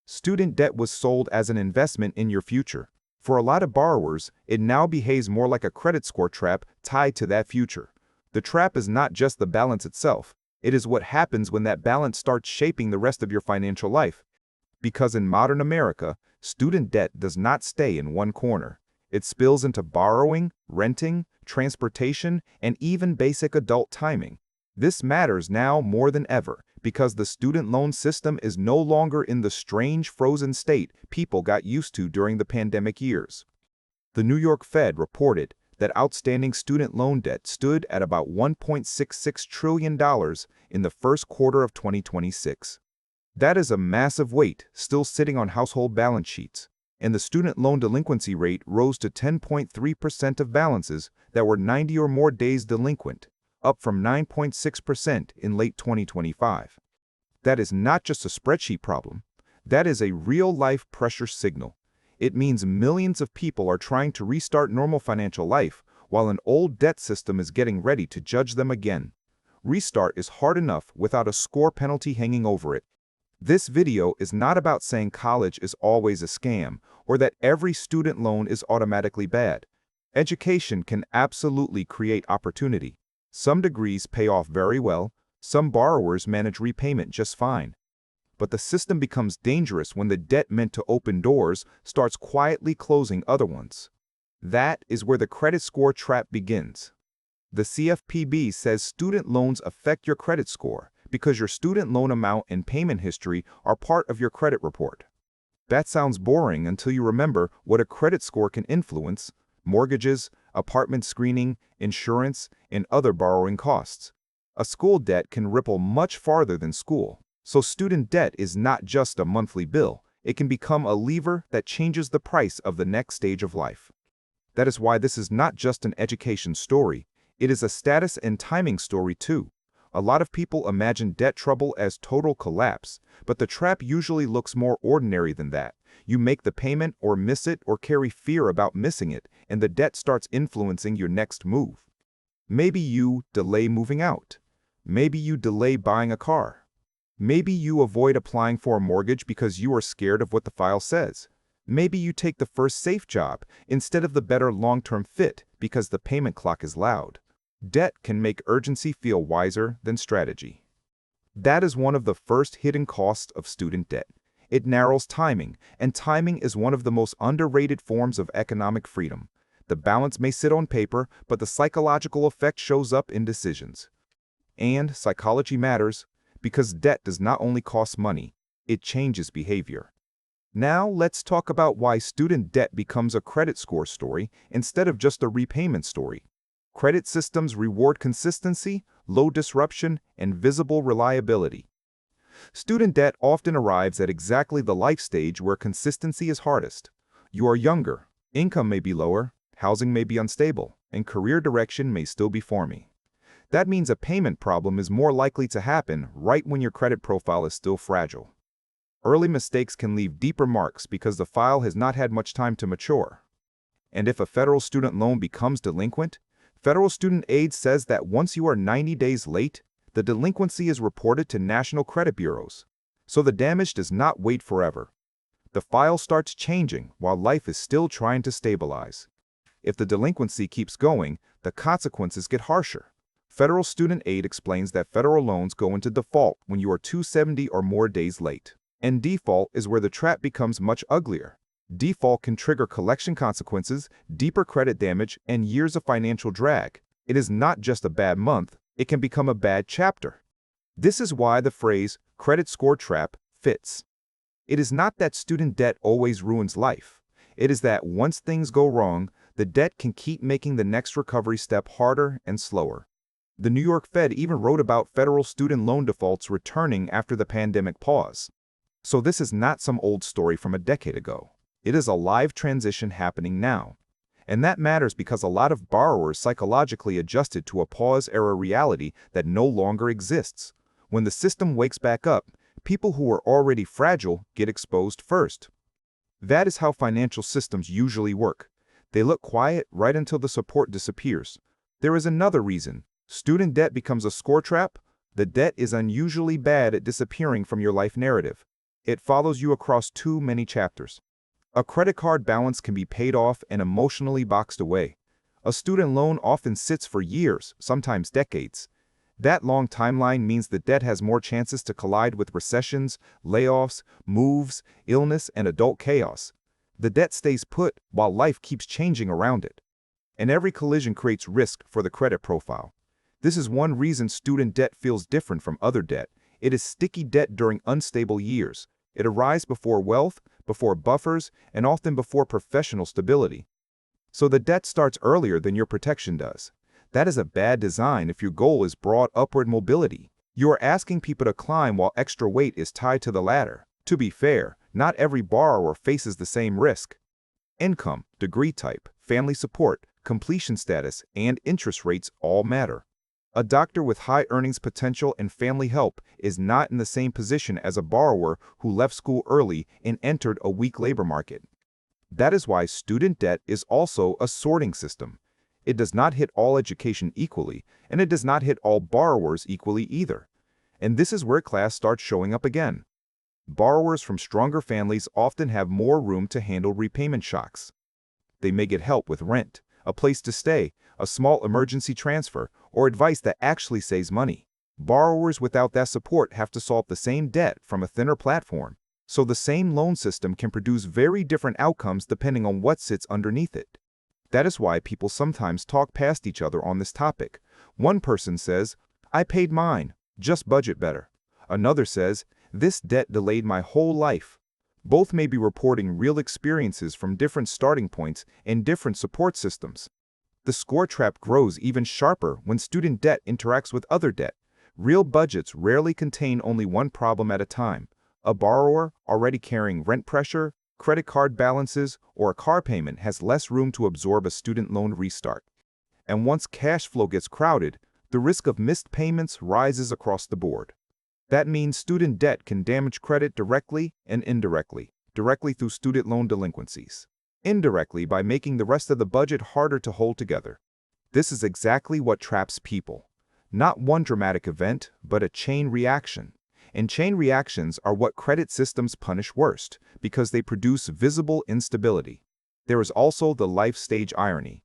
Student debt was sold as an investment in your future. For a lot of borrowers, it now behaves more like a credit score trap tied to that future. The trap is not just the balance itself. It is what happens when that balance starts shaping the rest of your financial life. Because in modern America, student debt does not stay in one corner. It spills into borrowing, renting, transportation, and even basic adult timing. This matters now more than ever because the student loan system is no longer in the strange frozen state people got used to during the pandemic years. The New York Fed reported that outstanding student loan debt stood at about $1.66 trillion in the first quarter of 2026. That is a massive weight still sitting on household balance sheets, and the student loan delinquency rate rose to 10.3% of balances that were 90 or more days delinquent, up from 9.6% in late 2025. That is not just a spreadsheet problem. That is a real-life pressure signal. It means millions of people are trying to restart normal financial life while an old debt system is getting ready to judge them again. Restart is hard enough without a score penalty hanging over it. This video is not about saying college is always a scam or that every student loan is automatically bad. Education can absolutely create opportunity. Some degrees pay off very well, some borrowers manage repayment just fine. But the system becomes dangerous when the debt meant to open doors starts quietly closing other ones. That is where the credit score trap begins. The CFPB says student loans affect your credit score because your student loan amount and payment history are part of your credit report. That sounds boring until you remember what a credit score can influence: mortgages, apartment screening, insurance, and other borrowing costs. A school debt can ripple much farther than school. So student debt is not just a monthly bill. It can become a lever that changes the price of the next stage of life. That is why this is not just an education story. It is a status and timing story too. A lot of people imagine debt trouble as total collapse, but the trap usually looks more ordinary than that. You make the payment or miss it or carry fear about missing it, and the debt starts influencing your next move. Maybe you delay moving out. Maybe you delay buying a car. Maybe you avoid applying for a mortgage because you are scared of what the file says. Maybe you take the first safe job instead of the better long-term fit because the payment clock is loud. Debt can make urgency feel wiser than strategy. That is one of the first hidden costs of student debt. It narrows timing, and timing is one of the most underrated forms of economic freedom. The balance may sit on paper, but the psychological effect shows up in decisions. And psychology matters because debt does not only cost money, it changes behavior. Now let's talk about why student debt becomes a credit score story instead of just a repayment story. Credit systems reward consistency, low disruption, and visible reliability. Student debt often arrives at exactly the life stage where consistency is hardest. You are younger, income may be lower, housing may be unstable, and career direction may still be forming. That means a payment problem is more likely to happen right when your credit profile is still fragile. Early mistakes can leave deeper marks because the file has not had much time to mature. And if a federal student loan becomes delinquent, federal student aid says that once you are 90 days late, the delinquency is reported to national credit bureaus. So the damage does not wait forever. The file starts changing while life is still trying to stabilize. If the delinquency keeps going, the consequences get harsher. Federal student aid explains that federal loans go into default when you are 270 or more days late. And default is where the trap becomes much uglier. Default can trigger collection consequences, deeper credit damage, and years of financial drag. It is not just a bad month, it can become a bad chapter. This is why the phrase credit score trap fits. It is not that student debt always ruins life. It is that once things go wrong, the debt can keep making the next recovery step harder and slower. The New York Fed even wrote about federal student loan defaults returning after the pandemic pause. So this is not some old story from a decade ago. It is a live transition happening now. And that matters because a lot of borrowers psychologically adjusted to a pause-era reality that no longer exists. When the system wakes back up, people who are already fragile get exposed first. That is how financial systems usually work. They look quiet right until the support disappears. There is another reason. Student debt becomes a score trap. The debt is unusually bad at disappearing from your life narrative. It follows you across too many chapters. A credit card balance can be paid off and emotionally boxed away. A student loan often sits for years, sometimes decades. That long timeline means the debt has more chances to collide with recessions, layoffs, moves, illness, and adult chaos. The debt stays put while life keeps changing around it. And every collision creates risk for the credit profile. This is one reason student debt feels different from other debt. It is sticky debt during unstable years. It arises before wealth, before buffers, and often before professional stability. So the debt starts earlier than your protection does. That is a bad design if your goal is broad upward mobility. You are asking people to climb while extra weight is tied to the ladder. To be fair, not every borrower faces the same risk. Income, degree type, family support, completion status, and interest rates all matter. A doctor with high earnings potential and family help is not in the same position as a borrower who left school early and entered a weak labor market. That is why student debt is also a sorting system. It does not hit all education equally, and it does not hit all borrowers equally either. And this is where class starts showing up again. Borrowers from stronger families often have more room to handle repayment shocks. They may get help with rent, a place to stay, a small emergency transfer, or advice that actually saves money. Borrowers without that support have to solve the same debt from a thinner platform. So the same loan system can produce very different outcomes depending on what sits underneath it. That is why people sometimes talk past each other on this topic. One person says, "I paid mine, just budget better." Another says, "This debt delayed my whole life." Both may be reporting real experiences from different starting points and different support systems. The score trap grows even sharper when student debt interacts with other debt. Real budgets rarely contain only one problem at a time. A borrower already carrying rent pressure, credit card balances, or a car payment has less room to absorb a student loan restart. And once cash flow gets crowded, the risk of missed payments rises across the board. That means student debt can damage credit directly and indirectly, directly through student loan delinquencies, indirectly by making the rest of the budget harder to hold together. This is exactly what traps people. Not one dramatic event, but a chain reaction. And chain reactions are what credit systems punish worst, because they produce visible instability. There is also the life stage irony.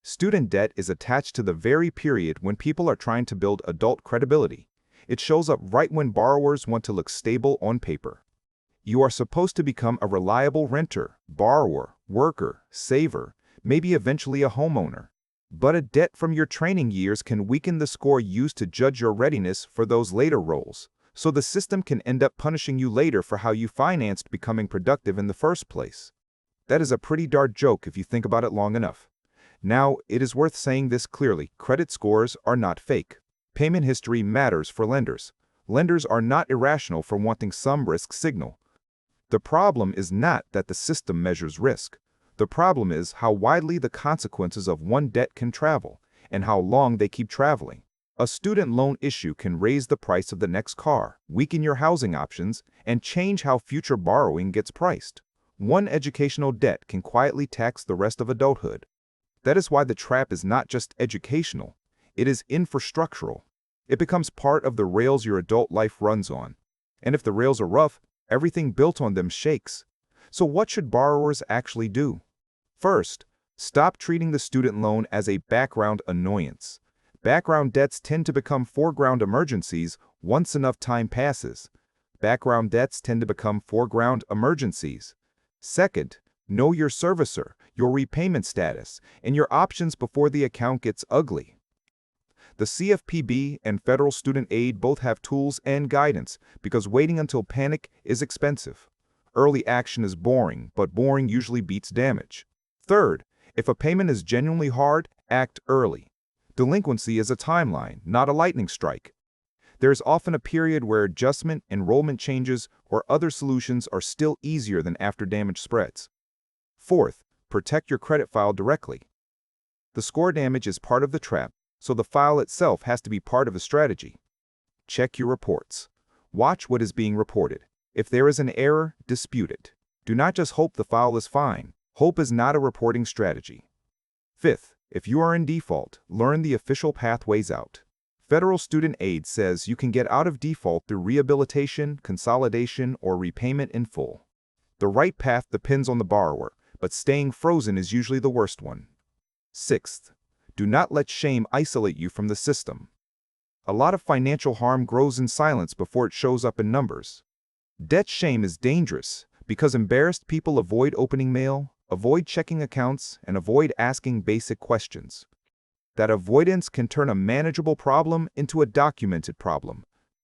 Student debt is attached to the very period when people are trying to build adult credibility. It shows up right when borrowers want to look stable on paper. You are supposed to become a reliable renter, borrower, worker, saver, maybe eventually a homeowner. But a debt from your training years can weaken the score used to judge your readiness for those later roles. So the system can end up punishing you later for how you financed becoming productive in the first place. That is a pretty dark joke if you think about it long enough. Now, it is worth saying this clearly: credit scores are not fake. Payment history matters for lenders. Lenders are not irrational for wanting some risk signal. The problem is not that the system measures risk. The problem is how widely the consequences of one debt can travel, and how long they keep traveling. A student loan issue can raise the price of the next car, weaken your housing options, and change how future borrowing gets priced. One educational debt can quietly tax the rest of adulthood. That is why the trap is not just educational, it is infrastructural. It becomes part of the rails your adult life runs on. And if the rails are rough, everything built on them shakes. So what should borrowers actually do? First, stop treating the student loan as a background annoyance. Background debts tend to become foreground emergencies once enough time passes. Background debts tend to become foreground emergencies. Second, know your servicer, your repayment status, and your options before the account gets ugly. The CFPB and federal student aid both have tools and guidance because waiting until panic is expensive. Early action is boring, but boring usually beats damage. Third, if a payment is genuinely hard, act early. Delinquency is a timeline, not a lightning strike. There is often a period where adjustment, enrollment changes, or other solutions are still easier than after damage spreads. Fourth, protect your credit file directly. The score damage is part of the trap, so the file itself has to be part of the strategy. Check your reports. Watch what is being reported. If there is an error, dispute it. Do not just hope the file is fine. Hope is not a reporting strategy. Fifth, if you are in default, learn the official pathways out. Federal student aid says you can get out of default through rehabilitation, consolidation, or repayment in full. The right path depends on the borrower, but staying frozen is usually the worst one. Sixth, do not let shame isolate you from the system. A lot of financial harm grows in silence before it shows up in numbers. Debt shame is dangerous because embarrassed people avoid opening mail, avoid checking accounts, and avoid asking basic questions. That avoidance can turn a manageable problem into a documented problem.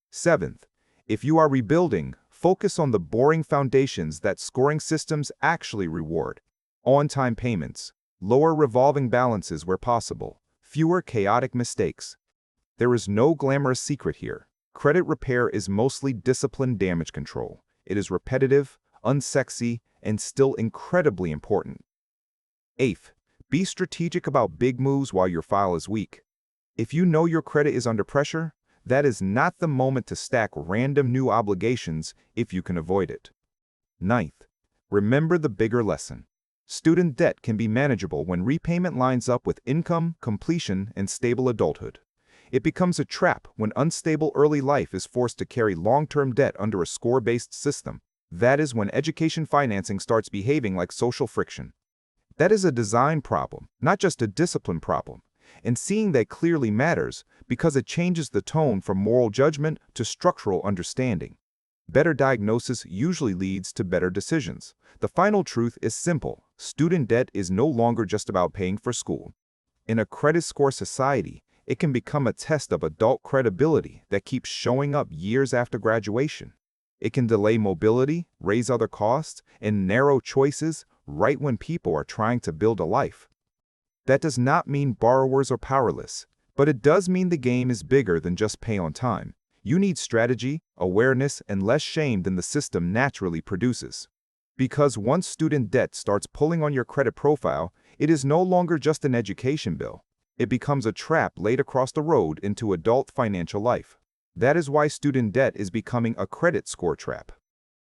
Seventh, if you are rebuilding, focus on the boring foundations that scoring systems actually reward. On-time payments, lower revolving balances where possible, fewer chaotic mistakes. There is no glamorous secret here. Credit repair is mostly disciplined damage control. It is repetitive, unsexy, and still incredibly important. Eighth, be strategic about big moves while your file is weak. If you know your credit is under pressure, that is not the moment to stack random new obligations if you can avoid it. Ninth, remember the bigger lesson. Student debt can be manageable when repayment lines up with income, completion, and stable adulthood. It becomes a trap when unstable early life is forced to carry long-term debt under a score-based system. That is when education financing starts behaving like social friction. That is a design problem, not just a discipline problem. And seeing that clearly matters because it changes the tone from moral judgment to structural understanding. Better diagnosis usually leads to better decisions. The final truth is simple. Student debt is no longer just about paying for school. In a credit score society, it can become a test of adult credibility that keeps showing up years after graduation. It can delay mobility, raise other costs, and narrow choices right when people are trying to build a life. That does not mean borrowers are powerless, but it does mean the game is bigger than just pay on time. You need strategy, awareness, and less shame than the system naturally produces. Because once student debt starts pulling on your credit profile, it is no longer just an education bill. It becomes a trap laid across the road into adult financial life. That is why student debt is becoming a credit score trap.